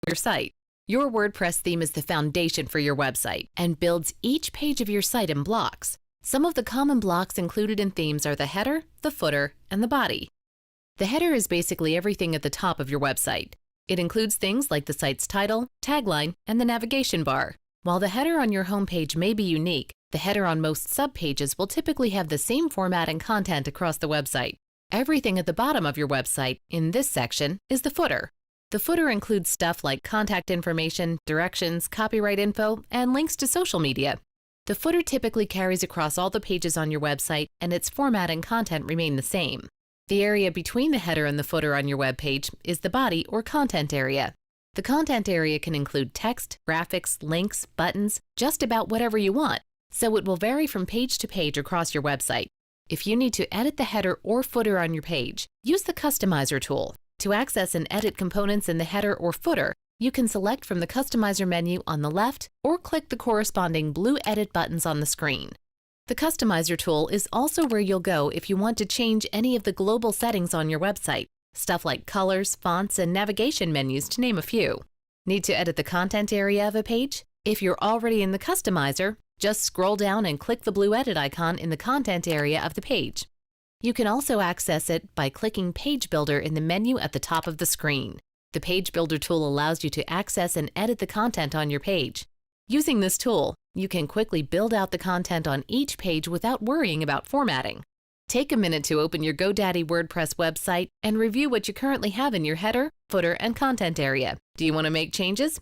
your site. Your WordPress theme is the foundation for your website and builds each page of your site in blocks. Some of the common blocks included in themes are the header, the footer, and the body. The header is basically everything at the top of your website. It includes things like the site's title, tagline, and the navigation bar. While the header on your homepage may be unique, the header on most subpages will typically have the same format and content across the website. Everything at the bottom of your website, in this section, is the footer. The footer includes stuff like contact information, directions, copyright info, and links to social media. The footer typically carries across all the pages on your website, and its format and content remain the same. The area between the header and the footer on your web page is the body or content area. The content area can include text, graphics, links, buttons, just about whatever you want, so it will vary from page to page across your website. If you need to edit the header or footer on your page, use the Customizer tool. To access and edit components in the header or footer, you can select from the Customizer menu on the left or click the corresponding blue edit buttons on the screen. The Customizer tool is also where you'll go if you want to change any of the global settings on your website, stuff like colors, fonts, and navigation menus, to name a few. Need to edit the content area of a page? If you're already in the Customizer, just scroll down and click the blue edit icon in the content area of the page. You can also access it by clicking Page Builder in the menu at the top of the screen. The Page Builder tool allows you to access and edit the content on your page. Using this tool, you can quickly build out the content on each page without worrying about formatting. Take a minute to open your GoDaddy WordPress website and review what you currently have in your header, footer, and content area. Do you want to make changes?